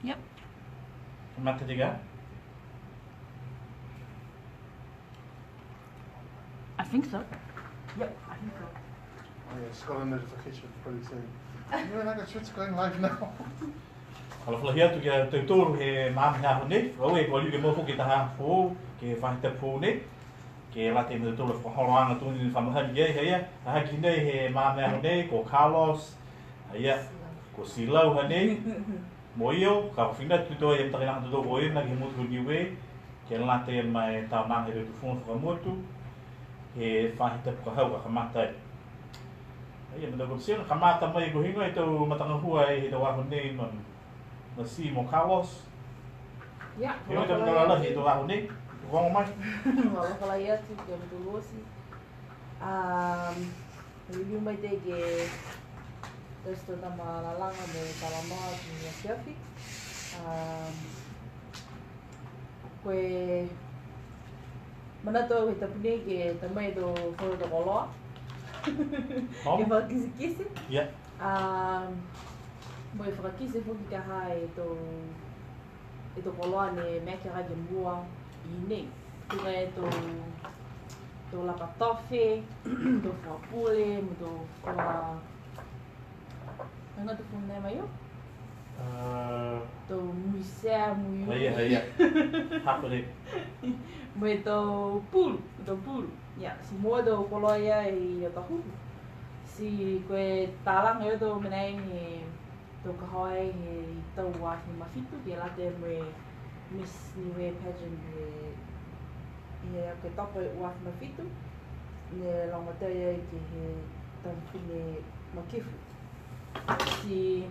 Yep. Mata juga? I think so. Yep, I think so. Oh yeah, she's got a notification pretty soon. You and I got shit's going live now. Kalau flohia tu dia tutur he mam ha ni, roe ko lu ke mo fu kita ha fu ke fa ta fu ni. Ke la te tutur fo horang tu ni fam han ye he ya. Ha ki nei he mam ha ni ko Carlos. Ya. Ko Silau ha ni. Moyo ka finda tu to yang tak tu moyo na ke mo tu Niue. Ke la te mai ta mang he tu fu fo mo tu. He fa ta ko ha ka mata. Ya men ko sien ka mata mai ko hingo itu matang hua he to wa ni non. Nasi mo Carlos. Ya, Yo tam dala itu aku ni. Wong mai. Kalau ya tu jam dulu sih. Review mai dege. Terus tu nama lalang ada talama punya selfie. Kue mana tu kita punya ke tamai tu foto tu kolor. Kita kisi-kisi. Ya. Moi frakise fo ki ka hai to kolor ne me ka ga mua ine tu ga to la patofe to fo pule to fo nga to fo ne mayo to muisa muyu Iya. Apa ni? moi to pulu ya si mo do kolor ya I to hu si kwe talang yo to menai ni to kahoi he tau wa ni mafitu dia la te me Miss Niue pageant he ke topo wa mafitu ne longa te ye ki he tan fine makifu si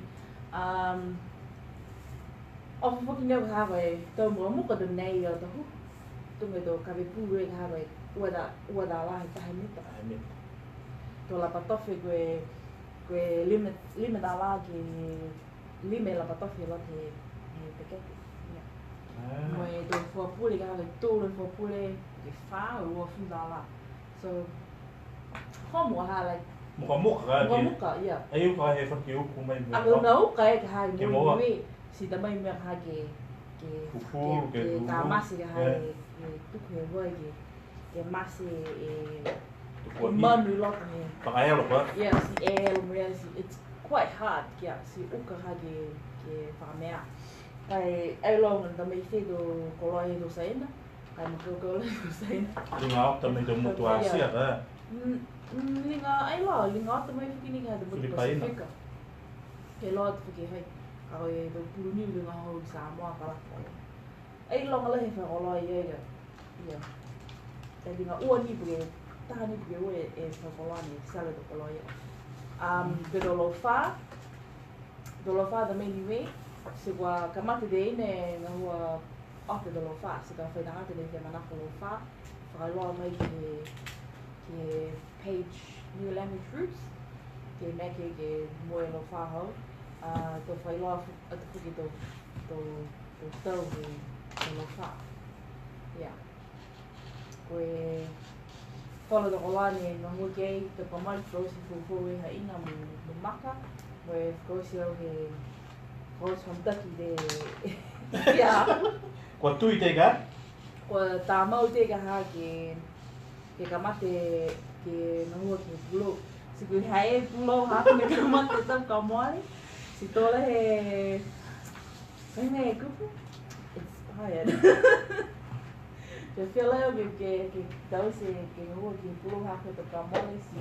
of fucking never have a to mo ka de nei yo to hu to me do ka be pu re ha ba wada la ta ni ta to la patofe que lime da lá que lime la patofi la que pequete moi do fo pule ga le todo fo pule que fa o fim da lá so como ha like Muka ka. muka ya Ayo ka he fa kiu ku mai. aku não ka ha mo ni si também me ha que Fufu ke ka masi ga ha tu que voi que masi Manu lot me. Pakai lo pa. Yes, it's quite hard. Yeah, si uka hagi ke famea. Kai ai long da me fe do koloi do saina. Kai mo koloi do saina. Linga também do mutuasi ada. Linga ai lo, linga também fini ga do Pacifica. Ke lot fiki hai. Kai do puluni linga ho Samoa kala. Ai long la he fa koloi ye ya. Ya. Kai linga uani porque tahani porque eu facolani sala do coloia pero lo fa da Niue se gua kamate de ne na rua off do lo fa se ka foi na arte de mana lo fa para lo mai que page new language roots que me que moi lo fa ho to foi lo at porque to lo fa yeah Fala do rolani no muke te pamal frosi fu ha ina mu maka we frosi o ke frosi fantaki de ya Ko tu te ga? ko ta mau te ga ha ke kamate ke no ke pulo si ku hai pulo ha ke kamate tam kamoi si tola he me kupu it's hard Eu feel like que tau se que no que pulo ha que toca mole si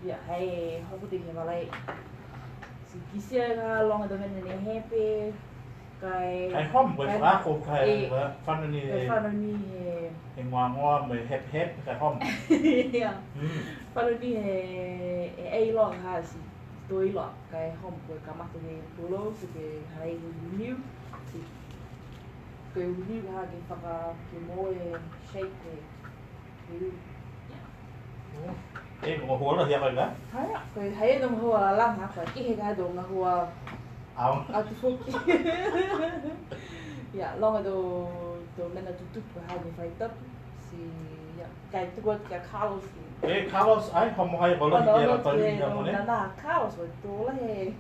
ya hai hopo te que malai si quisiera long da venne ne happy kai hom we fa ko kai fa ni he ngwa me hep kai hom ya fa ni ai long ha si toi lo kai hom ko kamate de pulo si que hai new si que o livro ha que fala que moe shape Mo ho la ya ga? Haya, que haya no ho la lang ha, que ga do na ho Ao. tu fo. Ya, long do mena tu ha de fight up si ya, kai tu got ka Carlos. Carlos ai hom hai bola di ya pa ni ya mo ne. Na Carlos to la he.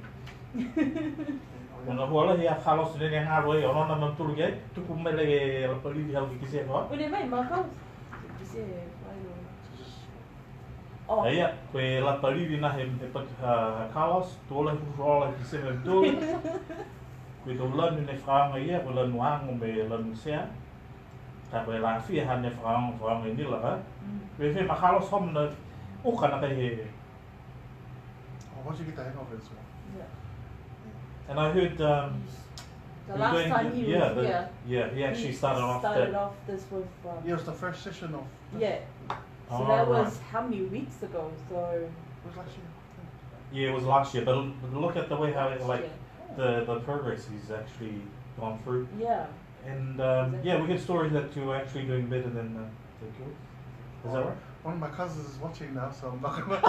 Nga hua he a Carlos ne nga roi o nona mam tulu ye tuku mele la pali hau ki se ko. Ule mai makau. Kise pai lo. Oh. Ia, koe la pali na he pat Carlos tola hu rola ki se me tu. Koe to lanu ne franga ia ko lanu ang me lanu sea. Ta koe la fi ha ne franga ni la. Koe fe ma Carlos hom na o kana ka he. Once you get the hang of it, so. Yeah. And I heard The last time he was here. Yeah, he actually started off this with. Yeah, it was the first session of. Yeah. So Oh, that was right. how many weeks ago? So. It was last year. Yeah, it was last year, but look at the way how it, last like year. the progress he's actually gone through. Yeah. And yeah, we get stories that you're actually doing better than the girls. Is that right? One of my cousins is watching now, so I'm not gonna.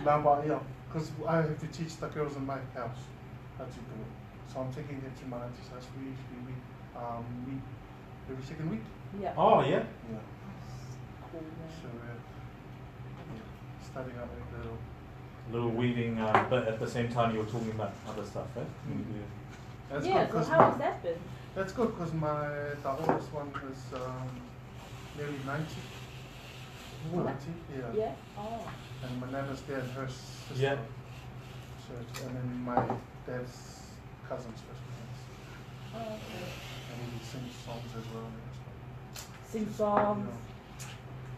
No, but yeah, because I have to teach the girls in my house how to do it. So I'm taking them to my auntie's house. We usually meet every second week. Yeah. Oh yeah. Yeah. Cool, man. So starting out with little. Little weaving, but at the same time you were talking about other stuff, right? That's Yeah. good So 'cause how has that been? that's good because the oldest one is nearly 90. 90, yeah. Yeah. Oh. And my nana's there and her sister. Yeah. So, and then my dad's cousin's first cousins. Oh, okay. And he sings songs as well. Sing songs. Yeah.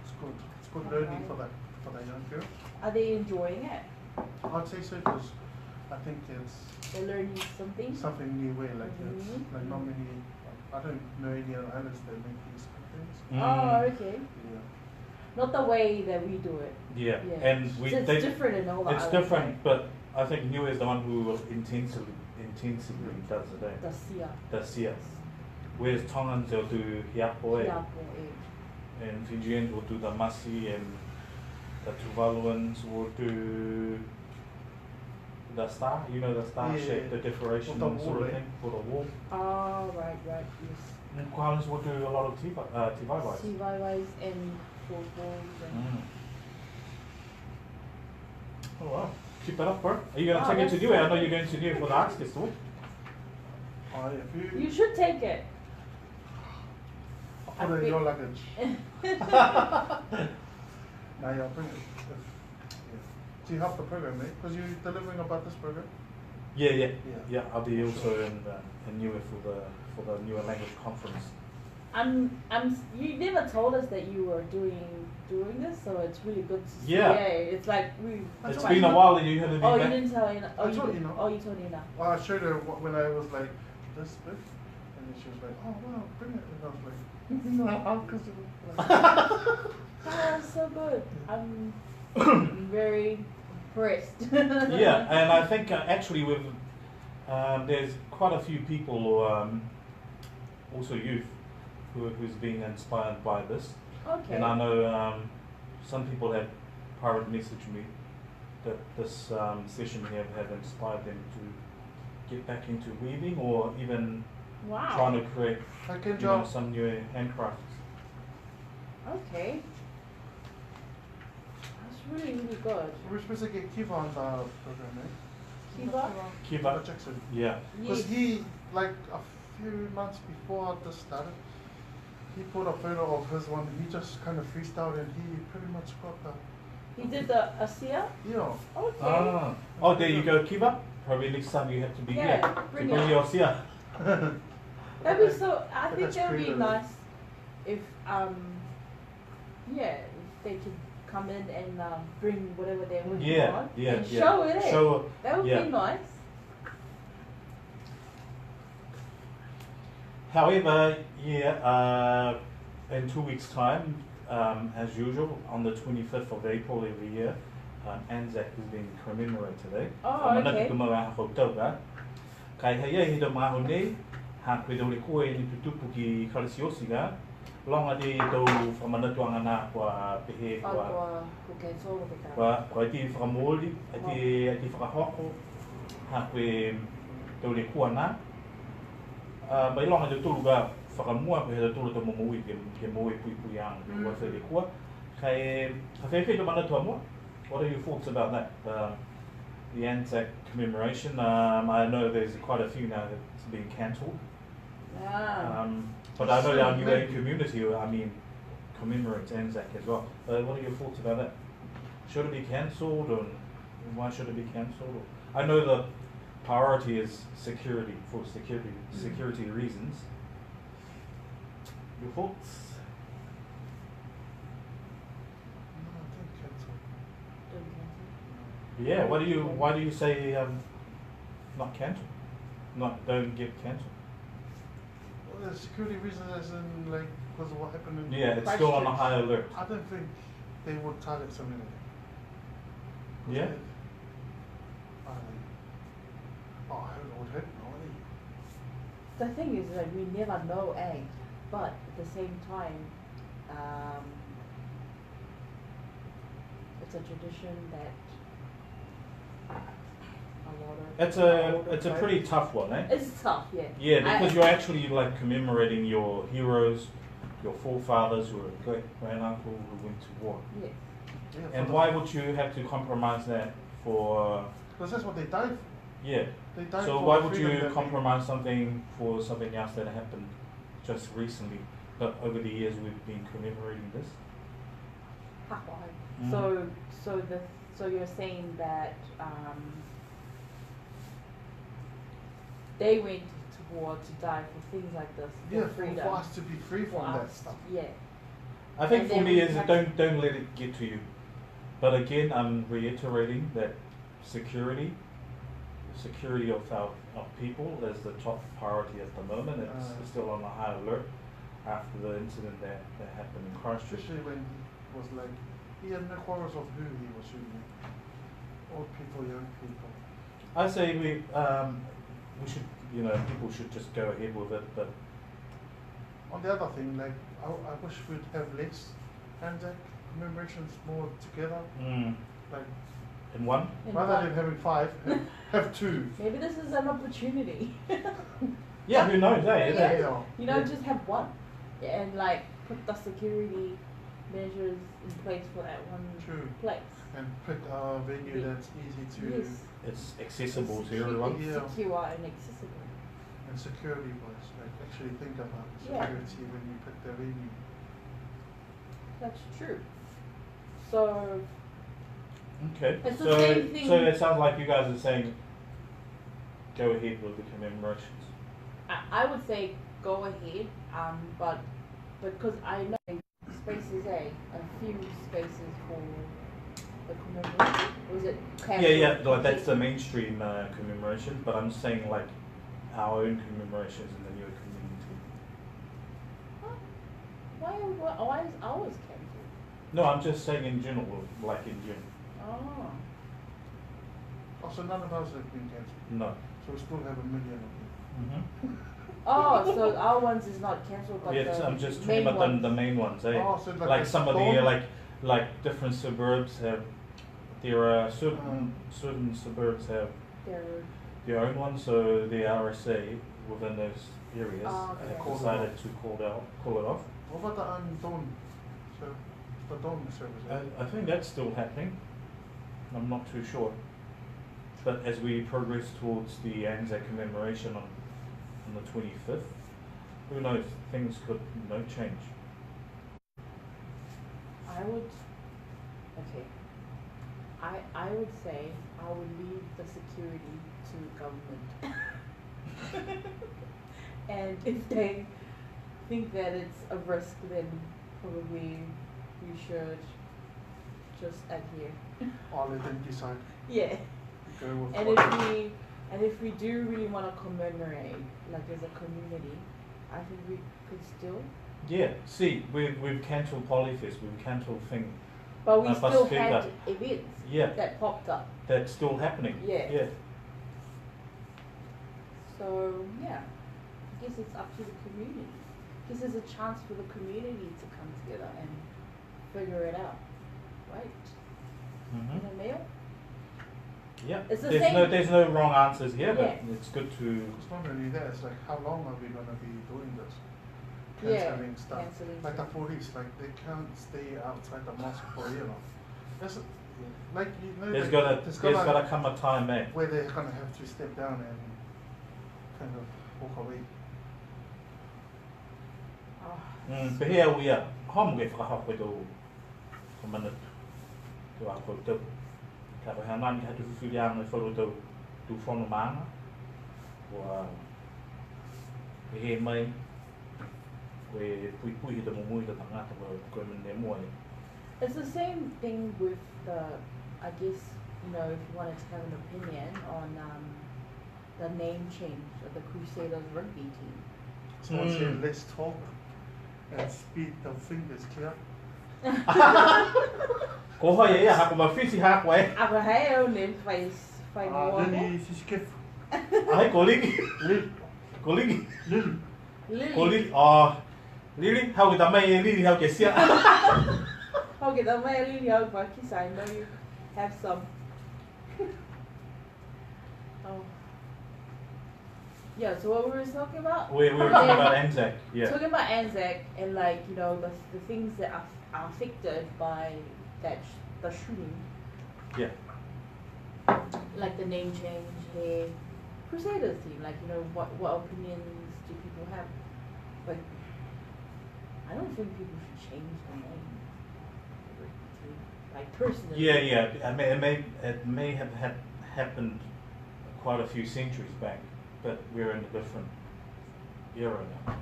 It's good. It's good learning for the young girl. Are they enjoying it? I'd say so because I think it's They're learning something. something new way. Like it's Mhm. like not many. I don't know any other islands that make these kind of things. Oh, okay. Yeah. Not the way that we do it. Yeah, Yeah. and So it's different in all the it's islands, different, right? but I think Niue is the one who intensively does it. The sia. Does here. Whereas Tongans will do hiapo, Yeah, eh. and Fijians will do the masi, and the Tuvaluans will do the star. You know the star Yeah, shape, the decoration the sort wall, of eh? thing for the wall. Oh, right, yes. And Koalas will do a lot of tivai. CYYs and fofos and. Oh wow. Keep it up, bro. Are you going to Wow, take it to that's Niue? I so know good. you're going to Niue for the arts festival. Oh, if You should take it. I'll put it in your luggage. Now, yeah, bring it. Do you have the program, mate? Because you're delivering about this program. Yeah. Yeah. I'll be also in Niue for the Niue language conference. You never told us that you were doing this, so it's really good to see. Yeah. It's like we. It's been a while and you haven't been Oh, back. you didn't tell Ina. Oh, I told Ina. Oh, you told Ina. Well, I showed her when I was like this big, and then she was like, "Oh wow, bring it," and I was like, "No, because it was like." Oh, so good. I'm very impressed. Yeah, and I think actually there's quite a few people, also youth, who's been inspired by this. Okay. And I know some people have private messaged me that this session here have inspired them to get back into weaving or even Wow. trying to create some new handcrafts. Okay. That's really, really good. We're supposed to get Kiva on the program, eh? Kiva? Kiva? Jackson. Yeah. Because Yes. he, like a few months before this started, he put a photo of his one. He just kind of freestyled, and he pretty much got the. He did the Asia? Yeah. Okay. Oh, there you go, Kiva. Probably next time you have to be Yeah, here. bring to bring it. your sia. That'd be so. I think That's that would be creative. nice if if they could come in and bring whatever they're working on and show it. Show. That would be nice. However, in 2 weeks' time, as usual, on the 25th of April every year, Anzac is being commemorated. Oh, okay. Kai hea he do maho nei, ha koe dole koe ni tutupu ki kalasiosi ga, longa de tau whamanatuanga nā kua pehe kua iti whakamoli, iti whakahoko, ha koe dole kua nā. Mai longa de tulu ga whakamua koe he da tulu to momoi ke moe pui pui ang kua whele kua. Kai hawhewhi do manatua mua. What are your thoughts about that? the Anzac Commemoration. I know there's quite a few now that's been cancelled. Ah. But I know our Niue community, commemorates Anzac as well. What are your thoughts about that? Should it be cancelled, or why should it be cancelled? I know the priority is security, for security reasons. Your thoughts? No, I think cancel. Yeah. Why do you say not cancel? Don't get cancelled. Well, the security reasons, as in like because of what happened in. Yeah, it's still on a high alert. I don't think they would target something like that. Yeah. I would hope not. The thing is that we never know, but at the same time, it's a tradition that It's a pretty tough one, eh? It's tough, yeah. Yeah, because you're actually like commemorating your heroes, your forefathers, your great granduncle who went to war. Yes. Yeah, And why would you have to compromise that for? Because that's what they died for. Yeah. They died So for why the would freedom you that compromise something for something else that happened just recently? But over the years we've been commemorating this. Mm. So you're saying that they went to war to die for things like this, for Yeah, freedom. for us to be free for from that us, stuff. Yeah. I think And for then me we is have don't let it get to you. But again, I'm reiterating that security of people is the top priority at the moment. It's still on a high alert after the incident that happened in Christchurch. Especially when he was like, he had no quarrels of who he was shooting at. Old people, young people. I say we should, people should just go ahead with it. But On the other thing, like, I wish we'd have less Anzac commemorations more together. Like, in one, And rather one- than having 5, have 2. Maybe this is an opportunity. yeah, who knows, eh? Yeah. Just have one, and like put the security measures in place for that one True. place. And pick a venue that's easy to, Yes. It's accessible to Secure- everyone. Yeah. Secure and accessible. and security wise, like actually think about Yeah. security when you pick the venue. That's true. So Okay. It's the so same thing- so it sounds like you guys are saying go ahead with the commemorations. I would say go ahead, but because I know spaces a few spaces for the commemoration. Or is it Yeah, casual? like that's the mainstream commemoration, but I'm saying like our own commemorations in the Niue community. Why is ours cancelled? No, I'm just saying in general, like in general. Oh. Oh, so none of ours have been cancelled. No. So we still have a million of them. Mm-hmm. Oh, so our ones is not cancelled, but Yeah, the I'm just talking main about ones. the main ones, eh? Oh, so like some of the Dawn? like different suburbs have certain suburbs have They're- their own ones, so the RSA within those areas okay. have decided to call it off. What about the Dawn? So the Dawn service. I think that's still happening. I'm not too sure. But as we progress towards the Anzac commemoration on the 25th, who knows, things could change. I would. Okay. I would say I would leave the security to government. And if they think that it's a risk, then probably we should just adhere. I'll let them decide. Yeah. Go with And what- if we do really want to commemorate, like as a community, I think we could still. Yeah, see, we've cancelled Polyfest, we've cancelled thing. But we Bus still Finger. had events Yeah, that popped up. that's still happening. Yeah. Yeah. So yeah, I guess it's up to the community. I guess there's a chance for the community to come together and figure it out, right? Mm-hmm. In the mail. Yeah. It's the there's same- there's no wrong answers here, but Yeah. it's good to. It's not only that, it's like how long are we going to be doing this? Yeah, Cancelling stuff. cancelling Like the stuff. police, like they can't stay outside the mosque for, That's, Like, you know, There's there's gotta come a time, eh? where they're gonna have to step down and kind of walk away. Pehea uia, hom ke whakahako tō manatu, tō ako tau. Ka paha nani ka hatu whiwhiri anga wharu tau tū whono maanga. Pehe mai, koe pui he te momui te tangata koe mene mua e. It's the same thing with the, I guess, you know, if you wanted to have an opinion on the name change of the Crusaders rugby team. Someone said, let's talk and speed the fingers clear. Ko hoi e, hako mawhisi hako e. Ako hei au ne whai mua. Lili, siskif. Ai, ko liki. Lili. Ko liki. Lili. Lily. Ko liki, Lili, hau ke tamai e Lili, hau ke sia. Okay, the way Lily out for kiss, I know you have some. Oh. Yeah, so what were we talking about? We were talking about Anzac, yeah. Talking about Anzac and like, you know, the things that are affected by the shooting. Yeah. Like the name change, the Crusaders team, like, you know, what opinions do people have? Like, I don't think people should change the name. Like personally. Yeah. It may have happened quite a few centuries back, but we're in a different era now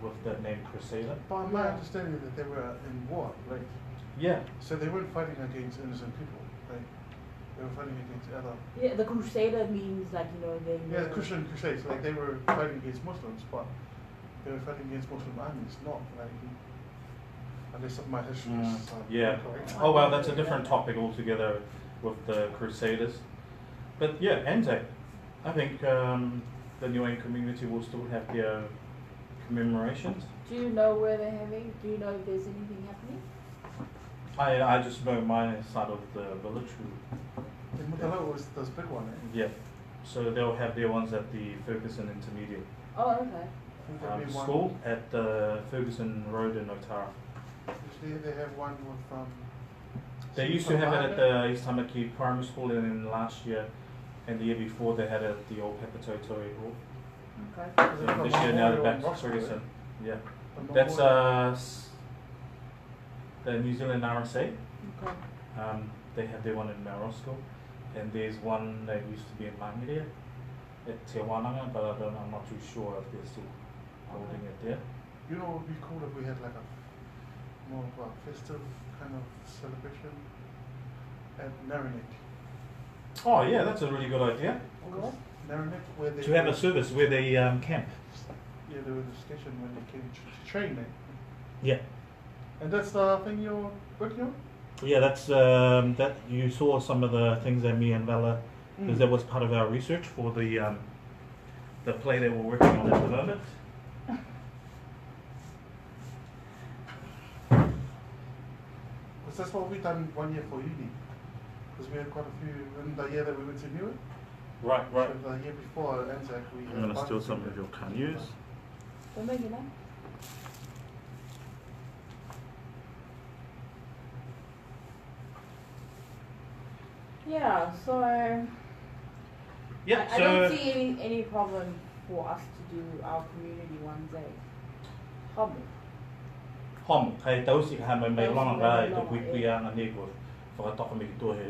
with the name Crusader. But my understanding is that they were in war, right? Yeah. So they weren't fighting against innocent people, right? They were fighting against other. Yeah, the Crusader means like, you know, they. Yeah, the Christian Crusades, like they were fighting against Muslims, but they were fighting against Muslim armies, not like. Unless my history is yeah. correct. Oh well, that's a different topic altogether with the Crusaders. But yeah, Anzac. I think the Niue community will still have their commemorations. Do you know where they're having? Do you know if there's anything happening? I just know my side of the village. In Mutalo was this big one, eh? Yeah. So they'll have their ones at the Ferguson Intermediate Oh, okay. school at the Ferguson Road in Otara. Usually they have one with They used to have it at the East Tamaki Primary School, and then last year and the year before they had it at the old Papatoetoe Hall. Okay. So this year now they're back to Ferguson. Yeah. That's the New Zealand RSA. Okay. They have their one in Marosco, and there's one that used to be in Mangiria at Te Wananga, but I'm not too sure if they're still holding it there. You know, it would be cool if we had like a more of a festive kind of celebration at Naranik. Oh yeah, that's a really good idea. What? Naranik, where they To have a service where they camp. Yeah, there was a station when they came to train there. Yeah. And that's the thing you're working on? Yeah, that's that you saw some of the things that me and Vala, because that was part of our research for the play that we're working on at the moment. Because that's what we done 1 year for uni. Because we had quite a few in the year that we went to Niue. Right. So the year before Anzac, we had I'm going a to steal bunch some of your canoes. We'll make it now. Yeah, so Yeah, I don't see any problem for us to do our community one day. Homo. Hom, kai tausi ka mai mai Tausi longa mai rai to longa, kui kui anga ne ko whakatoka me ki tō he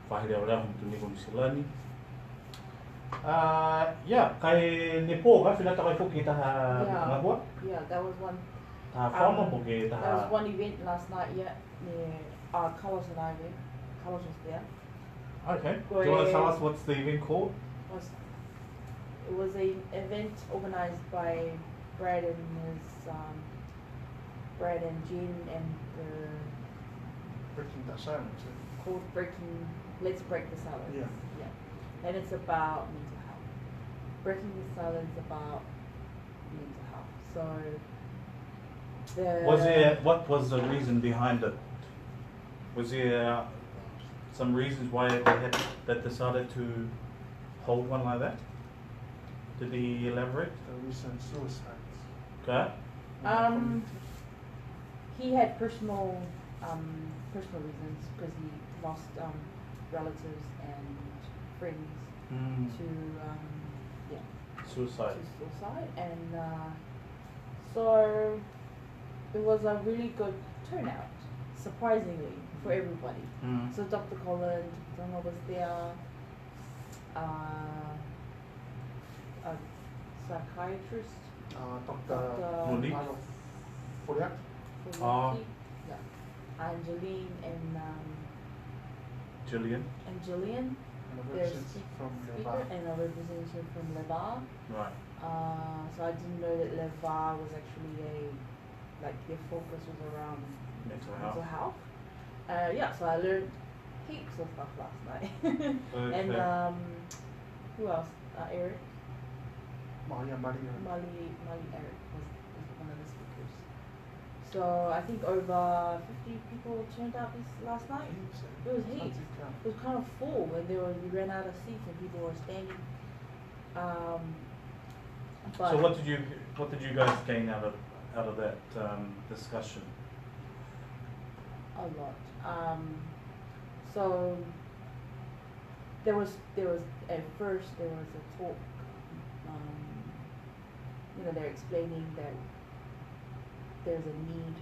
whahire au rau tu ni ko misilani. Yeah, kai ne pō ka whina takai whoki taha ngahua? Yeah, that was one. Taha whono po ke taha... There was one event last night, yeah, near Carlos and I went. Carlos was there. Okay, do you want to tell us what's the event called? It was an event organized by Brad and his Brad and Jen and the Breaking the silence. called Let's Break the Silence. Yeah. And it's about mental health. Breaking the silence about mental health. So What was the reason behind it? Was there some reasons why they decided to hold one like that? Did he elaborate? The recent suicides. Okay. he had personal reasons because lost relatives and friends to Suicide. and so it was a really good turnout, surprisingly, for everybody. So Dr. Colin, Dr. was there, a psychiatrist, Dr. Monique. Foriak. Angeline Gillian. and Jillian. And a There's representative from speaker Levar. and a representative from Levar. Right. So I didn't know that Levar was actually their focus was around Mental health. So I learned heaps of stuff last night. Okay. And who else? Eric. Maria. Mali Eric was one of the speakers. So I think over 50 people turned out this last night. It was heaps. It was kind of full, and we ran out of seats and people were standing. But So what did you guys gain out of that discussion? a lot. So there was at first there was a talk. They're explaining that there's a need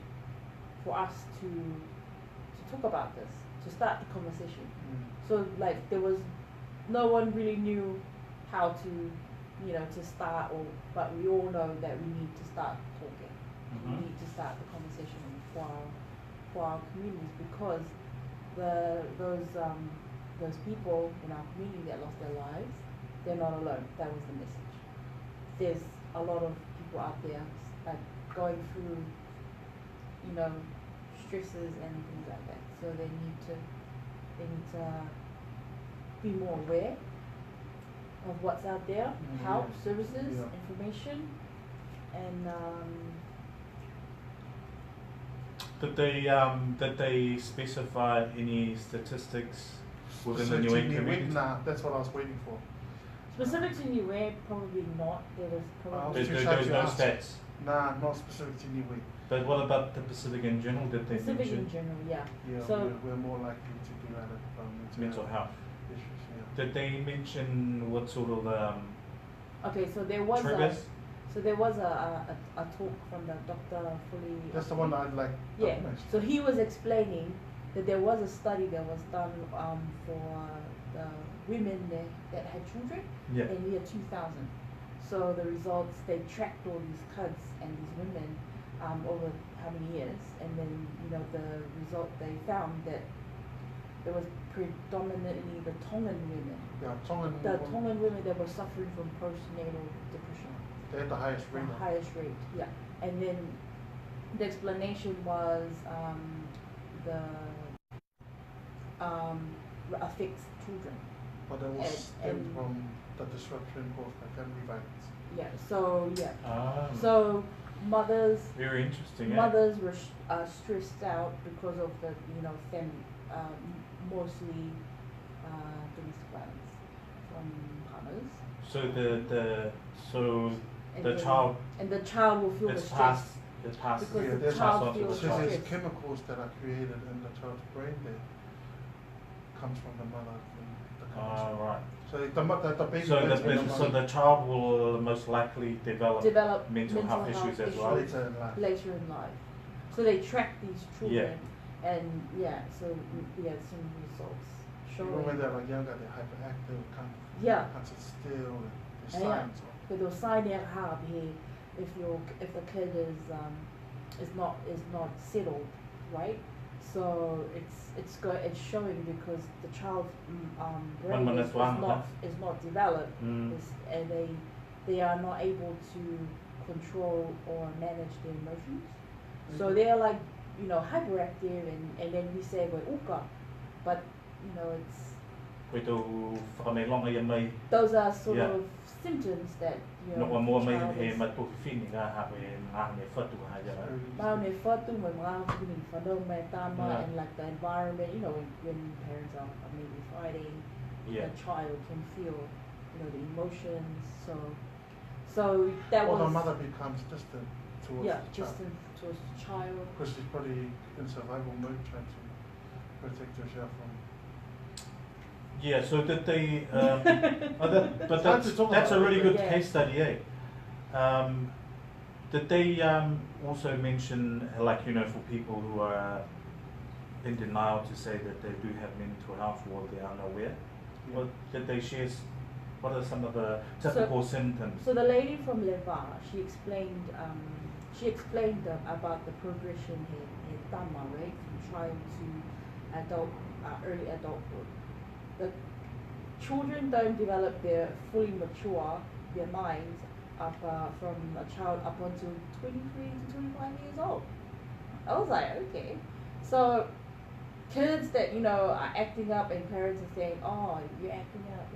for us to talk about this, to start the conversation. So there was no one really knew how to to start, but we all know that we need to start talking. We need to start the conversation for our communities, because those people in our community that lost their lives, they're not alone. That was the message. There's a lot of people out there going through stresses and things like that. So they need to be more aware of what's out there, help, services, information, and Did they specify any statistics within the Niue community? Nah, that's what I was waiting for. specific to Niue, probably not. There was probably There's no stats. Nah, not specific to Niue. But what about the Pacific in general? Did they Pacific mention in general, yeah. Yeah, So we're more likely to develop mental health? issues. Did they mention what sort of okay, so there was triggers? a talk from the Dr. Fully. That's the one that I'd like. Yeah. documented. So he was explaining that there was a study that was done for the women that had children Yeah. in the year 2000. So the results, they tracked all these kids and these women over how many years, and then the result, they found that there was predominantly the Tongan women. Yeah, Tongan. The Tongan women that were suffering from postnatal depression. They had the highest rate. The highest rate, yeah. And then the explanation was affects children. But that was stemmed and- from the disruption caused by family violence. Yeah. So yeah. Ah, So mothers very interesting. were stressed out because of the family, mostly domestic violence from partners. So And the then- child and the child will feel the it's stress. passed. It's passed. Because Yeah, the there's child passed on to feels the So child. there's stress. chemicals that are created in the child's brain that comes from the mother. Ah, right. So the baby. So gets from so mother the child will most likely develop mental health issues as well. later in life. later in life. So they track these children, and we had some results Even when showing. they're younger, they're hyperactive, Yeah. can't sit still, and there's Yeah. signs of. But they'll sign their heart here if the kid is not settled, right? So it's showing because the child's brain is not developed, and they are not able to control or manage their emotions. So they are hyperactive, and then we say we're uka, but it's those are sort Yeah. of symptoms that No more the may child he is. matu fini ga ha we nga me fatu ha ja. Mau ne whatu mai mga kini whanau mai tama, Yeah. and the environment, when parents are maybe fighting, Yeah. the child can feel, the emotions. So that Or was the mother becomes distant towards the child. distant towards the child. Because she's probably in survival mode trying to protect herself from Yeah, so did they, but hard to talk that's a about really it, good yeah. case study, eh? Did they also mention, like, for people who are in denial to say that they do have mental health or they are unaware? Yeah. What did they share? What are some of the typical symptoms? So the lady from Leva, she explained about the progression in Tama, right? From child to early adulthood. The children don't develop their fully mature, their minds from a child up until 23 to 25 years old. I was like, okay. So kids that are acting up and parents are saying, oh, you're acting up,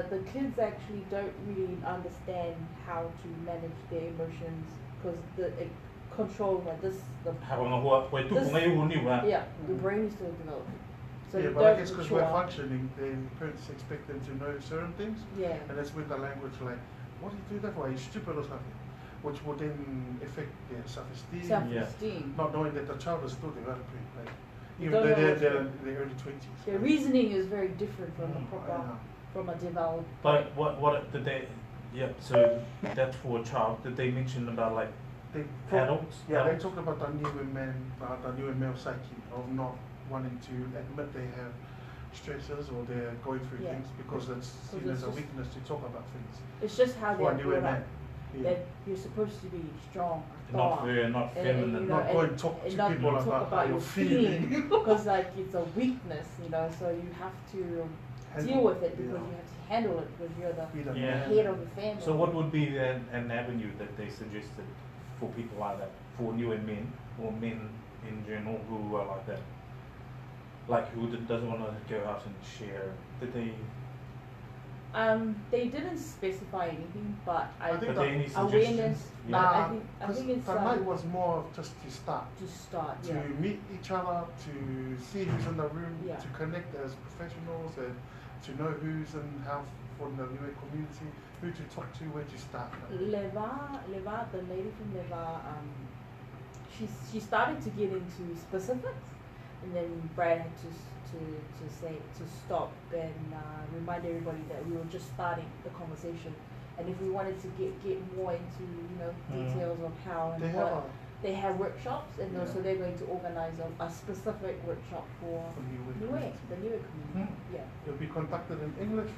the kids actually don't really understand how to manage their emotions because the control like this the brain is still developing. So yeah, you but I don't guess because mature. we're functioning, then parents expect them to know certain things, Yeah. and that's with the language like, what do you do that for? Are you stupid or something? Which will then affect their self-esteem. Self-esteem. Not knowing that the child is still developing, like, You even don't though know they're what in their early 20s. Their reasoning is very different from a developed. But what did they? Yeah, so that's for a child. Did they mention about like adults? Yeah, adults? they talked about the Niue male psyche of not wanting to admit they have stresses or they're going through things because it's seen as a weakness to talk about things. It's just how For a they're Niue brought man. up. Yeah. That you're supposed to be strong, Not feminine. Not go and talk to not people talk about how you're feeling. because like it's a weakness, so you have to deal with it because you have to handle it because you're the head of the family. So what would be an avenue that they suggested for people like that, for Niue men or men in general who are like that, like who doesn't want to go out and share? Did they? They didn't specify anything, but I think any awareness. Yeah. I think it's for night was more of just to start. To meet each other, to see who's in the room, Yeah. to connect as professionals, and to know who's in how for the Niue community, who to talk to, where to start. Leva, the lady from Leva, she started to get into specifics, and then Brad had to stop and remind everybody that we were just starting the conversation, and if we wanted to get more into details of how and what. They have workshops, and so they're going to organize a specific workshop for Niue, the Niue community. Yeah. It'll be conducted in English,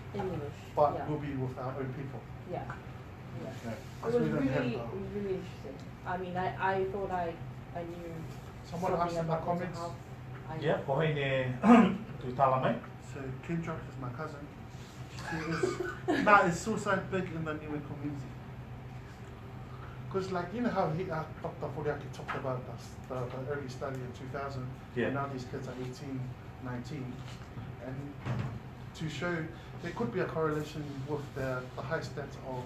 but will be with our own people. Yeah. Okay. It was really interesting. I mean, I thought I knew. Someone asked in the comments. Yeah, So Kendra is my cousin. Is suicide big in the Niue community? Because how Dr. Foriaki talked about the early study in 2000, and now these kids are 18, 19, and to show there could be a correlation with the high stats of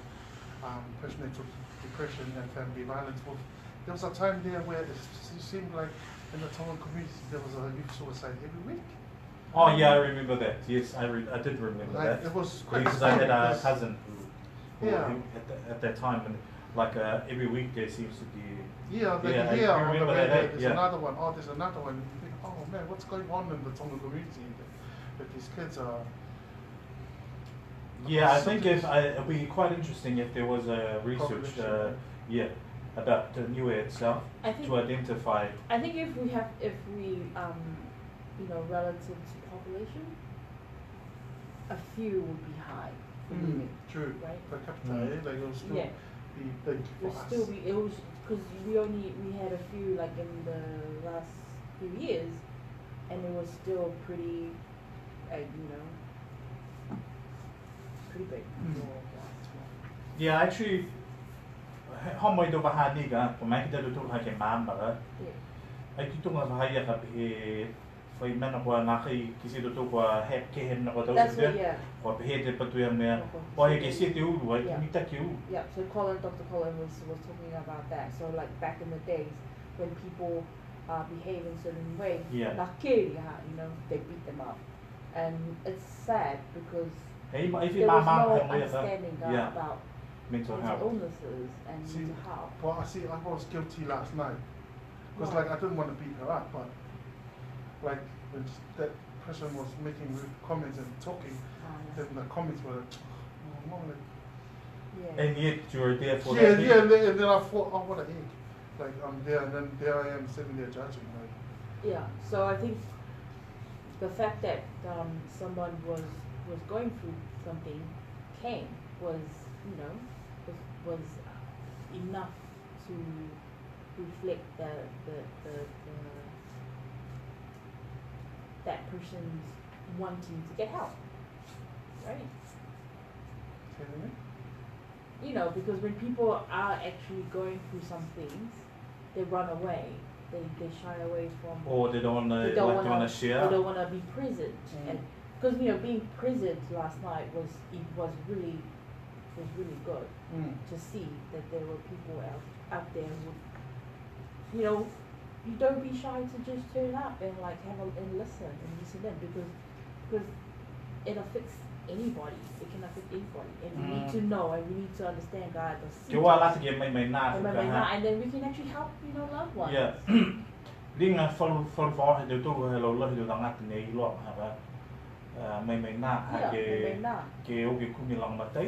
postnatal depression and family violence. There was a time there where it seemed like in the Tongan community there was a youth suicide every week. Oh yeah, I remember that. Yes, I did remember that. It was quite because I had a cousin who at that time, and every week there seems to be. I remember that. There's another one. Oh, there's another one. You think, oh man, what's going on in the Tongan community? But these kids are. Yeah, I think it'd be quite interesting if there was a research, about the Niue itself to identify. I think if we relative to population, a few would be high. True. Right. Per capita, they will still be big for us. It was because we had a few like in the last few years, and it was still pretty, pretty big. Yeah, actually, homoi do bahaniga, pemakai do tu hake mamba. Ai tu nga bahaya ka foi mena ko na kai kisi do tu ko hep ke hen na ko tau se. Ko he te patu ya me. Ko he ke si te u wa ki ta ki u. Yeah, so Dr. Colin was talking about that. So like back in the days when people behave in a certain way, they beat them up. And it's sad because there was no understanding about mental illnesses and mental health. Well, I was guilty last night. Because I didn't want to beat her up, but that person was making rude comments and talking, then the comments were, oh, mom, like, Yeah. And yet you're there for yeah, that. yeah, and then I thought, oh, what a egg. Like, I'm there, and then there I am sitting there judging. Like, Yeah. So I think the fact that someone was going through something was, you know, was enough to reflect that person's wanting to get help, right? say it again? You know, because when people are actually going through some things, they run away. They shy away from. Or they don't want to share. They don't want to be present, and Mm. because you know being present last night was really good to see that there were people out there who, you know, you don't be shy to just turn up and like and listen in because it affects anybody. It can affect anybody, and we need to know and we need to understand God. Ke wa lati ke mai na And then we can actually help, you know, loved ones. Yeah. Ringa for de to lo lo de nga nei lo ha ba. Mai na ha ke o ke kumi lang matai.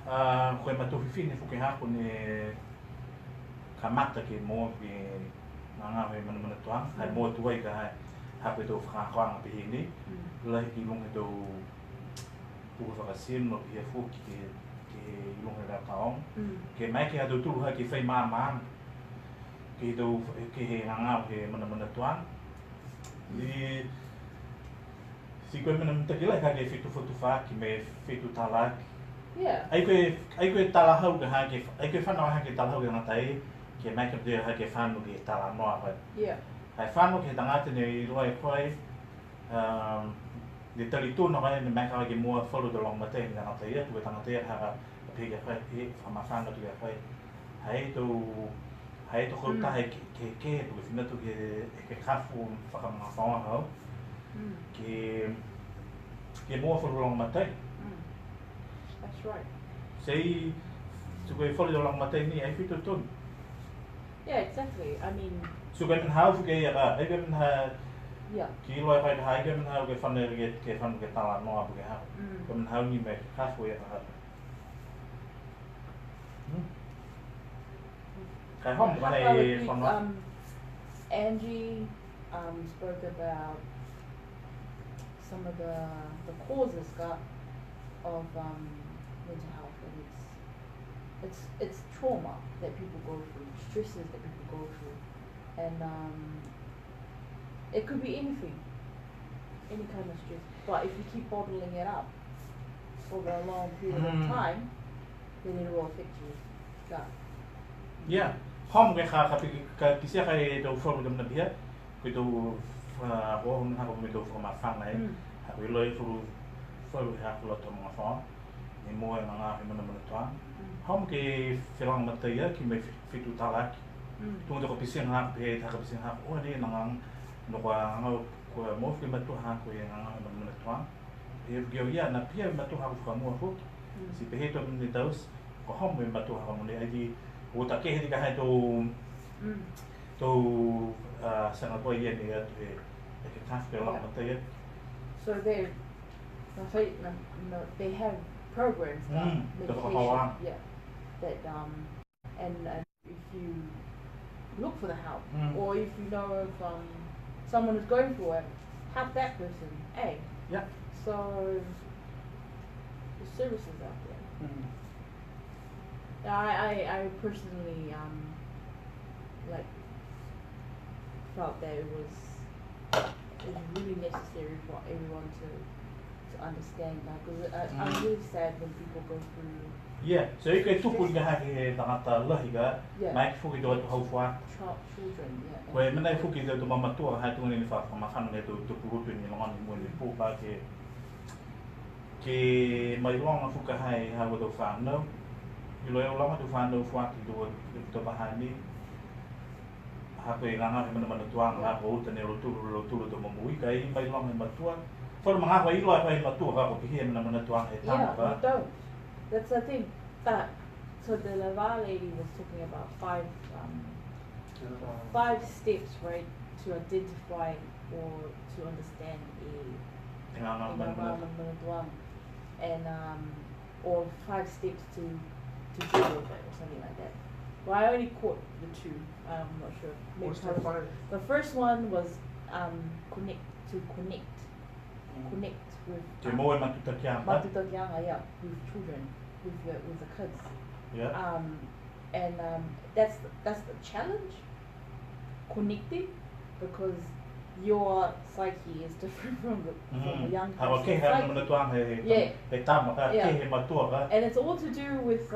Ko ma to fini fu ke ha ko ne kamata ke mo ke nga me man tuang hai mo tu ai ka ha pe to fra kwang pe ni la ki long to pu fa sim no ke fu ke long da kaong ke mai ke do tu ha ke fai ma ke do ke nga ke man tuang di si ko man ta ke la ka ke fitu fotu fa ki me fitu talak. Yeah. Ai ko tala hau ke ha ke ai ko fa na ha ke tala hau ke na tai ke mai ke de ha ke fa no ke tala no ba. Yeah. Hai fa no ke tanga te nei roi koi de tali tu no mai mai ka ke mo follow the long mate na na tai tu tanga te ha pe ke fa e fa ma fa no tu fa hai to ko ta hai ke tu fina tu ke khafu fa ka ma fa ha ke mo follow long mate. That's right. Sei tu ko follow long mate ni ai fitu tu. Yeah, exactly. I mean. So kan hau ke ya ba ai kan ha Yeah. ki loi hai hai kan hau ke fan ke fan ke tala no abu ke ha kan hau ni me khafu ya ha kai hom ba nei fan no Angie spoke about some of the causes of mental health, and it's trauma that people go through, stresses that people go through, and it could be anything, any kind of stress. But if you keep bottling it up over a long period of time, then it will affect you. Yeah, hom ke kha ka ki sia kai do for dum na bia ku do ho hom ha ko mi do for ma fa nai ha ku loi for ha ko lo to ma fa ni mo na nga he mana twa hom ke filang ma te ya ki me fitu talak tu do ko pising ha pe ta ko pising ha o ni na ngang no kwa nga ko mo fi ma tu ha ko ye nga mana twa e ge ya na pia ma tu ha ko mo fo si pe he to ni taus ko hom me ma tu ha mo ni ai di o ta ke he ka ha to sang ko ye ni ya te ke ta fe la ma te ya. So they have programs, medication, yeah, that and if you look for the help, or if you know of someone who's going through it, help that person. Hey, yeah. So the services out there. I personally like felt that it was really necessary for everyone to understand that, because I'm really sad when people go through. Yeah, so you can tupu nga ha ke tangata lahiga mai fu ki do to hofwa Children, yeah. Ko me nai fu ki do mama tu ha tu ni fa ma fa ne to pu tu ni longa ni mo ni pu ba ke mai longa fu ka hai ha do fa no i lo longa tu fa no fu ati do to ba ha ni ha pe nga me mana tuang la ho te ne lo tu do mo mui kai mai longa ma tu for mga ko i lo fa ma tu ha ko ki he mana tuang he ta ba. You don't. That's the thing. So the Laval lady was talking about five steps, right, to identify or to understand and or 5 steps to deal with it or something like that. Well, I only caught the 2. I'm not sure. Maybe What's the 5? The first one was connect with matutakianga, with children, with the kids. Yeah. And that's the challenge, connecting, because your psyche is different from the young person's psyche. And it's all to do with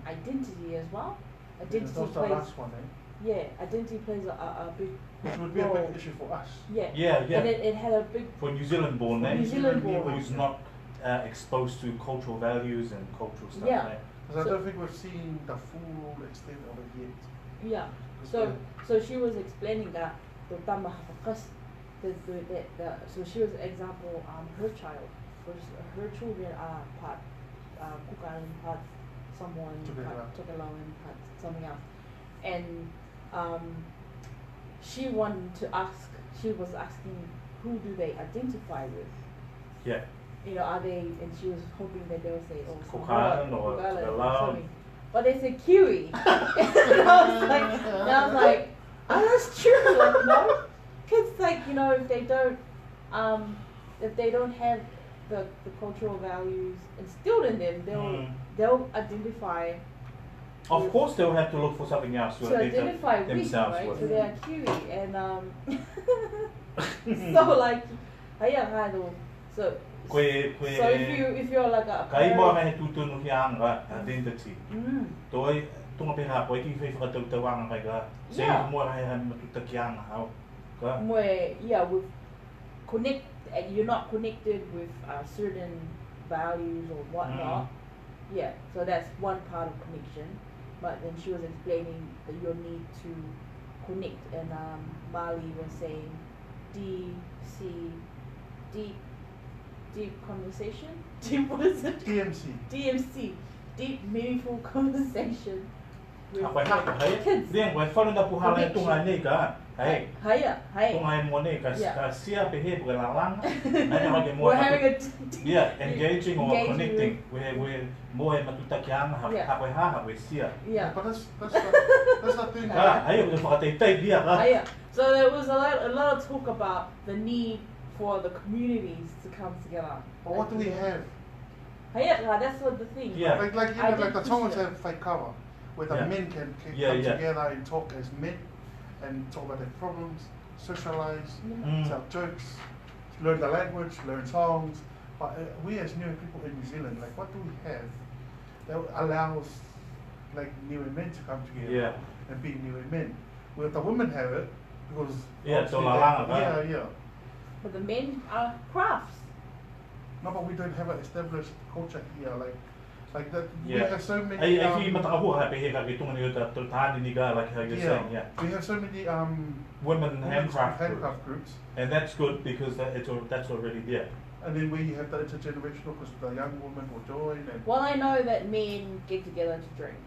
identity as well. Identity That's the plays. last one, eh? Yeah, identity plays a big. Which would be a big issue for us. Yeah. Yeah. And it had a big. For New Zealand born, New Zealand born, who's not exposed to cultural values and cultural stuff. Yeah. Because I don't think we've seen the full extent of it yet. Yeah. So she was explaining that the tama hafakas, so she was example her child, her children are part Kukan, part Samoan, part Tokelauan, part something else, and she was asking who do they identify with? Yeah. You know, are they? And she was hoping that they would say, "Oh, Kukan or something." But they said Kiwi. And I was like, oh, that's true. Like, you know, kids, like, you know, if they don't have the cultural values instilled in them, they'll identify. Of course, they'll have to look for something else to identify with, themselves right? with. So they are Kiwi, and so like, so if you're like a identity. with connect, you're not connected with certain values or whatnot. Yeah, so that's one part of connection. But then she was explaining that you need to connect, and Mali was saying deep conversation. Deep, what is it? DMC. Deep meaningful conversation with kids. We're having a engaging or connecting. Yeah, but that's the thing. So there was a lot of talk about the need for the communities to come together. But what do we have? That's what the thing. Yeah. Like the Tongans have whaikawa, where the men can come together and talk as men and talk about their problems, socialize, tell jokes, learn the language, learn songs. But we as Niue people in New Zealand, like what do we have that allows like Niue men to come together and be Niue men? Well, the women have it because But the men are crafts. No, but we don't have an established culture here, like that. We Yeah. have so many. Like how you're saying, yeah. We have so many Women handcraft groups, and that's good because that's already there. and then we have the intergenerational because the young women will join and. Well, I know that men get together to drink.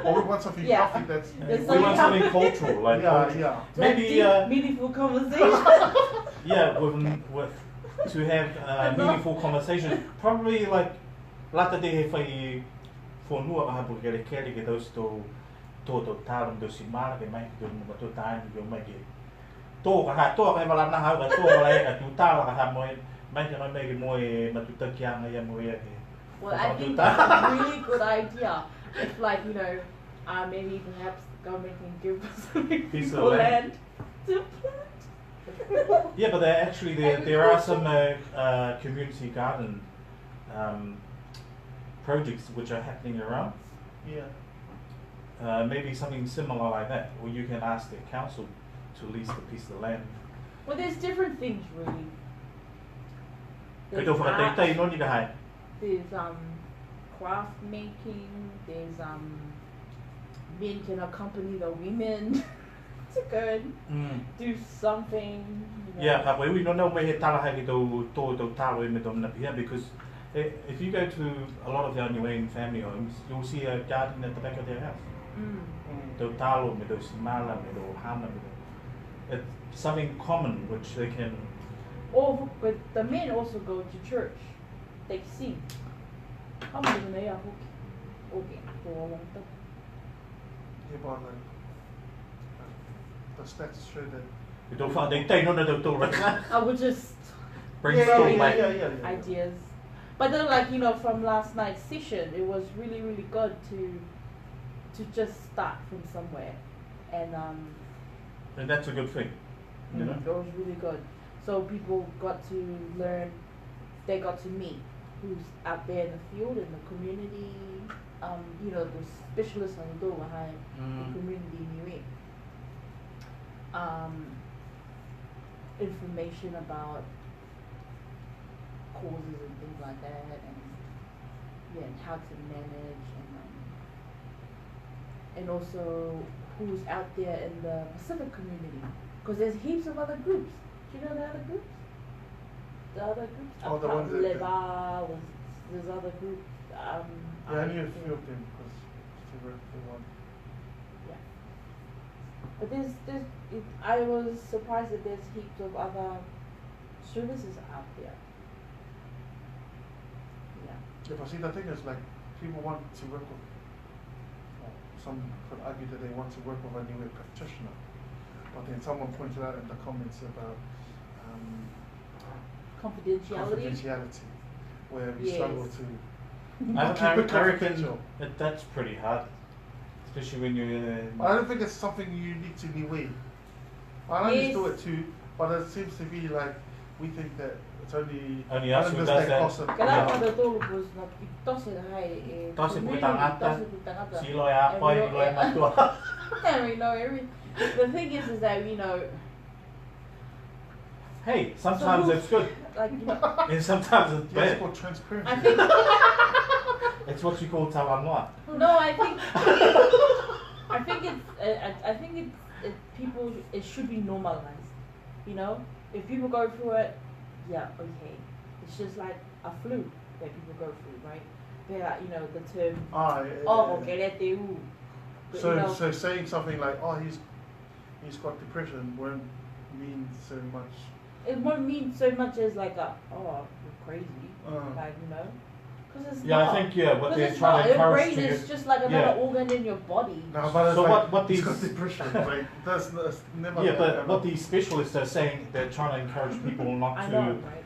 Or we want something healthy that's. We want something cultural, like yeah. maybe deep, meaningful conversation. with to have meaningful conversations. Probably like lata de he whai whonua aha pukere kere ke those to tāram do si mara ke mai ke mo to tāni ke mai ke tō ka wala na hau ka tō ka lai ka tu tāla ka ha mai ke mai ke mo e matuta kianga ia mo ia ke. Well, I think that's a really good idea. If, like, you know, maybe perhaps the government can give us some piece of land to plant. Yeah, but there are some community garden projects which are happening around. Yeah. Maybe something similar like that, or you can ask the council to lease the piece of land. Well, there's different things really. There's craft making. There's men can accompany the women to go and do something. You know. Yeah, but we don't know where he talaha to talo me domna here because if you go to a lot of our Niuean family homes, you'll see a garden at the back of their house. To talo me do simala me do hana me do. it's something common which they can. But the men also go to church. They sing. How many of them are okay? Yeah, but the stats show that. We don't find they know that I would just brainstorm yeah. ideas. But then, like, you know, from last night's session, it was really, really good to just start from somewhere, and that's a good thing. You know? it was really good. So people got to learn, they got to meet who's out there in the field, in the community, you know, the specialists on the door behind the community Niue. Information about causes and things like that, and how to manage, and also who's out there in the Pacific community, because there's heaps of other groups. Do you know the other groups? The other groups? Oh, the ones that there's other groups. Yeah, I knew a few of them because they were the one. Yeah. But I was surprised that there's heaps of other services out there. Yeah, but see, the thing is, like, people want to work with, some could argue that they want to work with a Niue practitioner, but then someone pointed out in the comments about confidentiality, where we struggle to I keep it reckon confidential. that's pretty hard, especially when you're. I don't think it's something unique to Niue. I understood it too, but it seems to be like we think that it's only us who does that. Tosi pui tangata, Silau apa, Ioane matua. Yeah, we know everything. The thing is that we know. Hey, sometimes it's good, Like, you know, and sometimes it's Yeah, it's bad. called transparency. I think. It's what you call tawangoa. No, I think people, it should be normalized. You know, if people go through it, yeah, okay. It's just like a flu that people go through, right? They're like, you know, the term. Okay, So saying something like, oh, he's got depression won't mean so much. It won't mean so much as like you're crazy, like, you know. Cause it's not. I think what they're It's trying not. to Your encourage brain to is just like another organ in your body. No, but it's So like, what he's these- got depression. Like, that's never. but what these specialists are saying, they're trying to encourage people not I to know, right?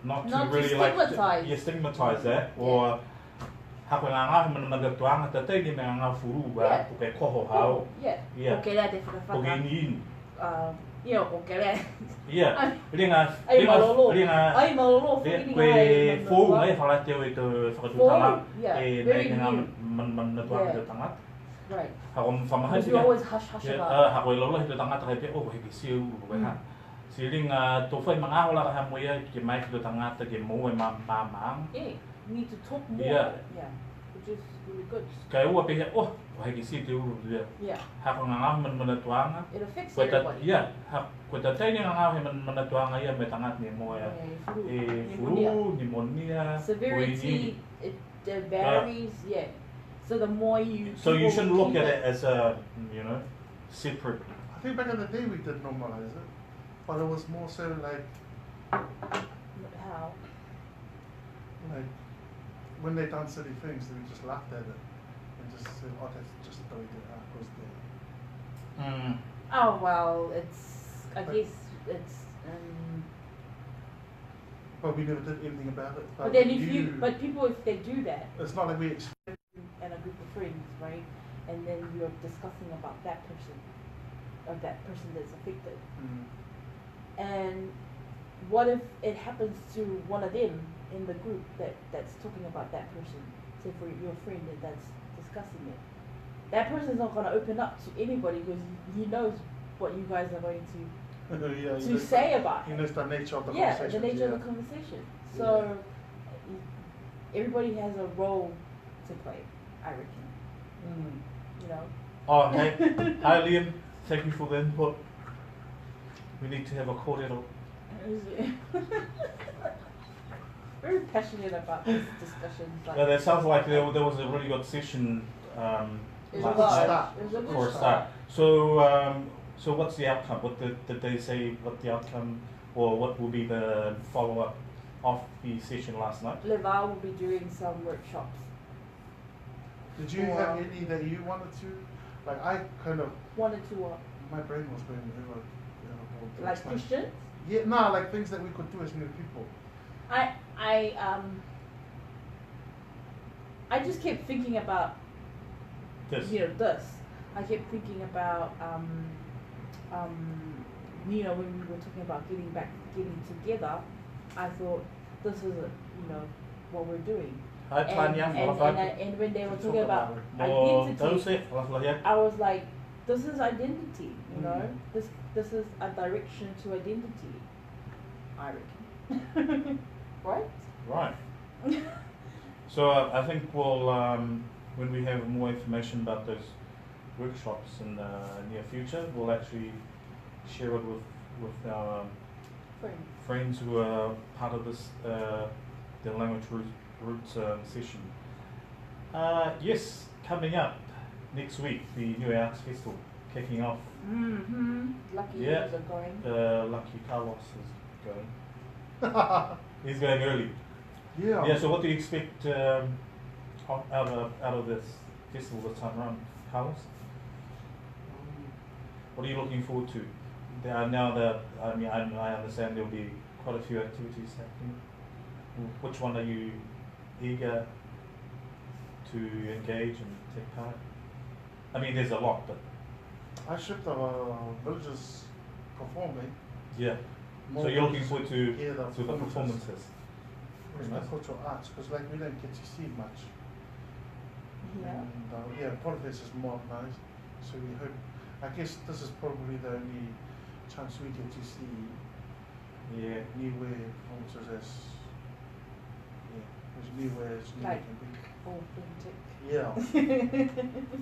not Not to to really like stigmatize. stigmatize that, or hako ngā ngā mana ngā tuanga ta tei me ngā furu wa Yeah. ko ke koho hao. Yeah. Yeah. Okay, that is for the Ko ke fuck. ni. Yeah, okay, that. Yeah. Ringa Ai malolo. ringa Ai malolo. koe fōu mai whalate o i te whakatutanga Yeah, e very nei ngā new. mana tuanga te Yeah. tangata. Right. Hako mwhamahai Because you always hush hush about it. hako i lolo he te tangata hei pe o he ke siu ko ha. Si ringa tō whai mga hola ha moia ke mai ki te tangata ke mo e maang. Yeah, you need to talk more. Yeah. About it. Yeah, which is really good. Kai ua pe he o he ke siu te uru ria. Yeah, Hako ngā mana tuanga. it affects Ko ta everybody. ko ta tei ngā he mana tuanga ia me tangata ni mo Yeah, e pneumonia. furu, pneumonia, Severity, it varies. Yeah. So the more you. So you people shouldn't look keep at it as a, separate. I think back in the day we did normalize it, but it was more so like How? when they done silly things, we just laughed at it and just said, oh, that's just the way they are, because they. Oh well, I guess it's. But we never did anything about it. But then but people, if they do that, It's not like we expect. and a group of friends, right? And then you're discussing about that person, or that person that's affected. And what if it happens to one of them in the group that's talking about that person? Say for your friend that's discussing it. That person's not going to open up to anybody because he knows what you guys are going to say about He it. knows the nature of the Yeah, conversation. the nature of the conversation. So everybody has a role to play, I reckon. You know. Oh, hey, hi Liam, thank you for the input. We need to have a cordial. Very passionate about these discussions. Like, Yeah, that sounds like there was a really good session It was last a lot. night It was a good for a start. start. So So what's the outcome? What did they say? What the outcome, or what will be the follow-up of the session last night? Leval will be doing some workshops. Did you have any that you wanted to? Like I kind of wanted to what? My brain was going over. Like Christians? Yeah, no, like things that we could do as new people. I just kept thinking about This. this. I kept thinking about when we were talking about getting together, I thought this is what we're doing. And when they were talking about identity, I was like, this is identity, This is a direction to identity, I reckon. Right? Right. So I think we'll, when we have more information about those workshops in the near future, we'll actually share it with our friends who are part of this, the language roots session. Yes, coming up next week, the Niue Arts Festival kicking off. Lucky Yeah. are going. Lucky Carlos is going. He's going early. Yeah. Yeah. So what do you expect out of this festival this time around, Carlos? What are you looking forward to? Now that I understand there'll be quite a few activities happening. Which one are you eager to engage and take part? I mean, there's a lot, but I shipped the villagers performing. yeah. So you're looking forward to the performances. Nice. Cultural arts, because like we don't get to see much. Yeah. And part of this is modernised, so we hope. I guess this is probably the only chance we get to see. Yeah. Niue performances as Niue as Niue Like can be. authentic. Yeah.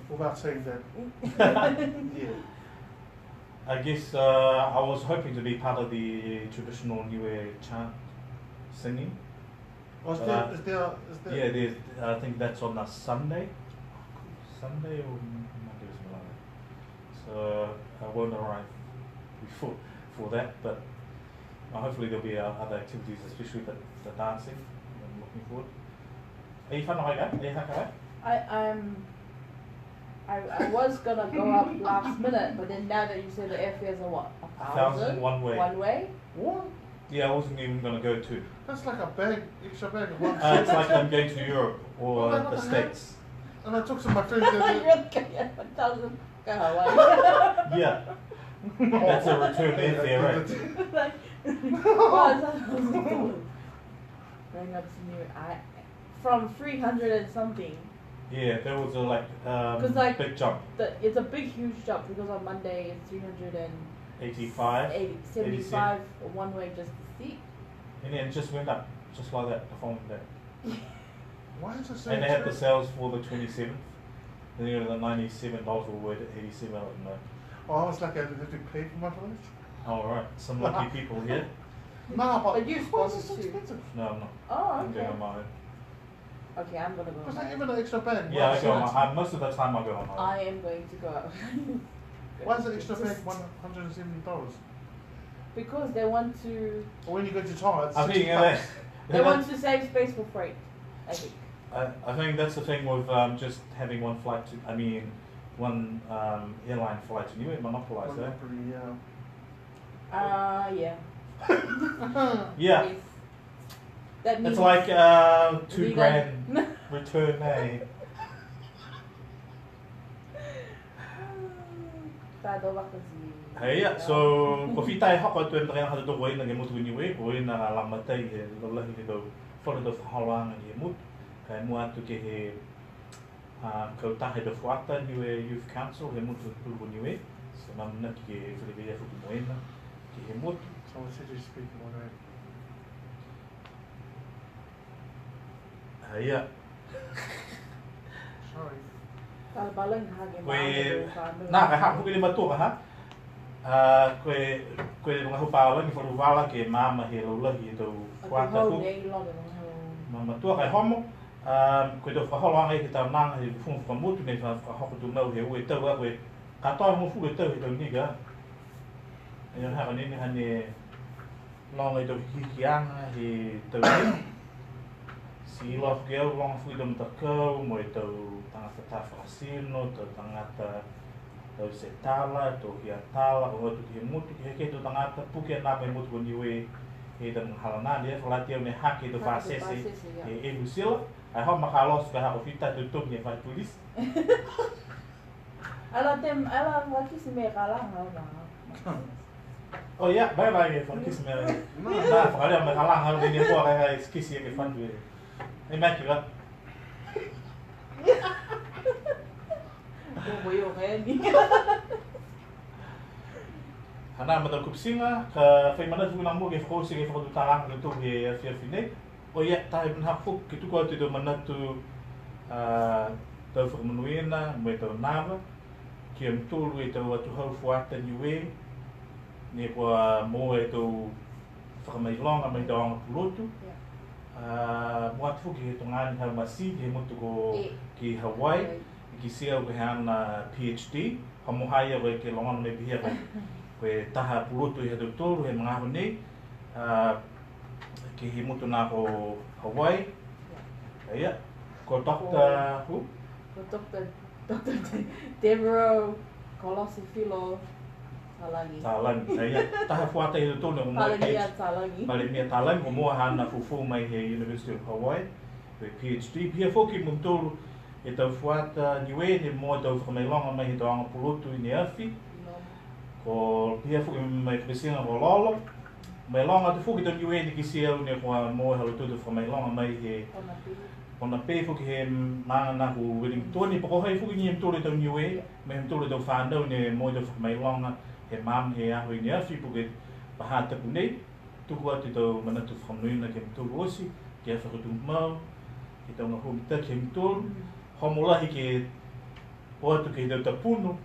Without saying that. Yeah. I guess I was hoping to be part of the traditional Niue chant singing. Oh, is there? Yeah, there's, I think that's on a Sunday or Monday or something like that. So I won't arrive for that, but hopefully there'll be other activities, especially the dancing. I'm looking forward. Are you fun? I was gonna go up last minute, but then now that you say the airfares are what? 1,000 one way. One way? What? Yeah, I wasn't even going to go to. That's like a extra bag of one. It's like I'm going to Europe or the States. And I talked to my friends the other day. You're going 1,000. Go Hawaii. Yeah. That's a return airfare, right? Like, well, going up to Niue, from 300 and something. Yeah, there was a like big jump. It's a big, huge jump because on Monday it's 85, 75 one way just to see. and then it just went up, just like that, the following day. Why is it so And they had the expensive? sales for the 27th. And then the $97 were at 87, I don't know. Oh, I was like, I didn't have to pay for my flight. All right, some lucky people here. Nah, but you why is it sponsored so too? expensive? No, I'm not. Oh, I'm doing okay. on my own. Okay, I'm gonna go. Was on that my even an extra bag? Yeah, Why I go on is it- my own. Most of the time I go on my own. I am going to go out. Why is the extra bag $170? Because they want to. Or when you go to China, it's I think $60. They want to save space for freight. I think. I think that's the thing with just having one flight to, one airline flight to Niue, it monopolised that. Monopoly, Yeah. Yeah, Yes. That means it's like we $2,000 return, eh? Hey, yeah, so ko fitai hako tu entrengan hatu to koin nang mutu Niue, koin na lamatay he lola ni do fora do halang ni mut. Kai mua tu ke he ko ta he do fuata Niue Youth Council he mutu pulu Niue. So nam na ke Filipina fu moena ke he mut. Someone said you speak more right. Hey, yeah. Sorry. Kalau balang hage Koe na ka ha fu ke matu ka ha. Koe mga hupala ni fora vala ke mama he lola hi do fuata ku. Mama tua kai homo koe do whakahola ngai ki tau nanga he funga whakamutu nei whakahoku tu mau he ue tau a koe katoa mo fu e tau he tau niga Yang hak ini hanya long itu hikiang he tu Silau kau long freedom takau mo itu tangata tafasino tu tangata tu setala tu hiatala o tu himutu ke tu tangata puke na pe mutu Niue he dan halana dia falatio ne hak itu pasese e lusil ai ho makalos ka ha ofita tutup ne fa tulis Ela aqui se me calar não. Oh ya, baik lagi, fakis merah. Nah, fakali yang mekalang harus ini buat kayak skisi yang fun dulu. Ini macam apa? Oh, boyo kayak ni. Karena betul kupsinga, ke mana tu namu ke fokus ke fokus talang itu ke fiafine. Oh ya, tapi menghapuk itu kalau tidak mana tu tahu formuluina, betul nama. Kiam tu itu waktu hal fuata Niue. Ni kwa mo itu whakamai a mai daonga pulotu. Moat fuki he tongan hau masi he mutu ko ki Hawaii. Ki Silau ke hana PhD. Hamuhaya koe ke longan me pihia koe taha pulotu he doktoru he mga hone. Ki he mutu na ko Hawaii. Ia, ko Dr. Who? Ko Dr. Deborah Colosifilo. Talang, saya tahu fuata itu tu nak Palimia talang, semua hana fufu mai he University of Hawaii, PhD. Dia fokus untuk itu fuata Niue ni mau tu kemelong mai itu orang pulutu ini afi. Ko dia fokus mai kebesingan rololo, melong tu fokus itu Niue ni Silau ni ko mau halu tu kemelong mai he. Ona pe fokus he mana na ku Wellington ni pokoknya fokus ni tu itu Niue, mai tu itu fandau ni mau tu kemelong he mam he ahu ini afi porque bahata punei tu kuat itu mana tu family na kem tu osi ke fa tu mau kita ngahu kita kem tu homula ke waktu ke itu tapuno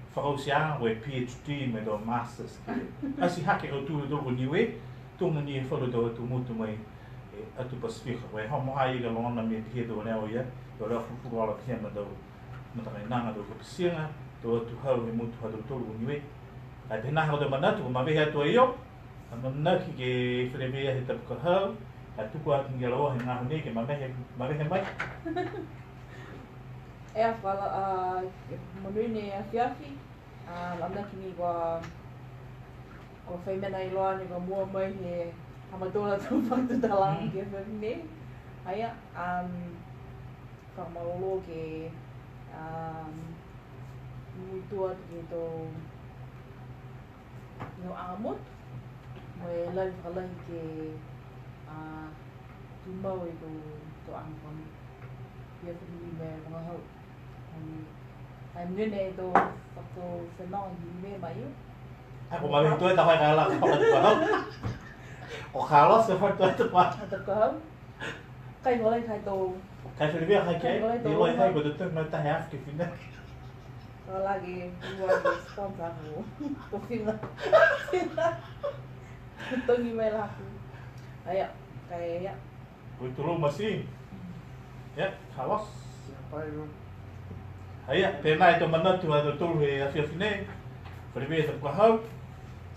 fa usia we PhD me do masters asi hake tu do Niue tu ni fa do tu mutu mai atu Pasifika we homo hai ga lona na me ke do na oya do la fu fu ala ke ma do mata na do ko singa do tu hau me mutu hadu tu Niue. Ada nak ada mana tu, mami hatu ayo, mana ke filmnya hitam kahau, hatu kuat tinggal hengah ni ke mami hemai. Kalau menurut ni Fiafi, lama kini ko femena iloan ni ko mua mai he, hamadola tu faktu dalam ke ni, ayah kamalolo ke mutuat gitu. No amot may live kalay ke tumaw itu to ang pam dia pun may mga hau ay ngene ito waktu senang hindi mayo aku malah itu tak kalah kalau oh kalau seperti itu pak kay walay kay to kay Filipina kay di loy kay betul mata half ke final lagi buat sponsor aku film itu gimana aku kayak itu lu masih ya halos siapa itu ayah pernah itu mana tu ada tu he afiaf ni berbeza terkahau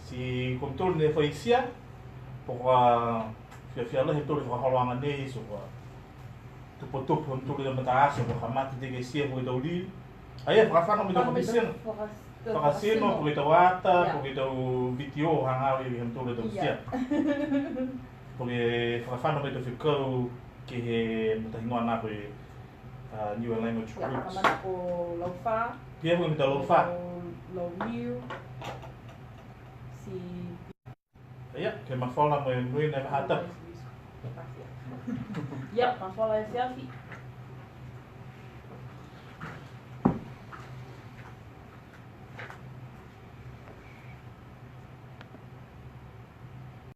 si kontrol ni faisia pokok afiaf lah itu le halangan ni semua tu potop kontrol dia mata asal Muhammad dia sia boleh doli. Ayah, perasaan kami dah berbincang. Pakasino, begitu wata, begitu video hangawi yang tu le siap. Porque perasaan kami tu fikir ke mutahingon aku Niue language groups. Ya, mana aku lofa. Dia pun minta lofa. Low new. Si. Ayah, ke mafola mo yung na hatap. Ya, mafola siafi.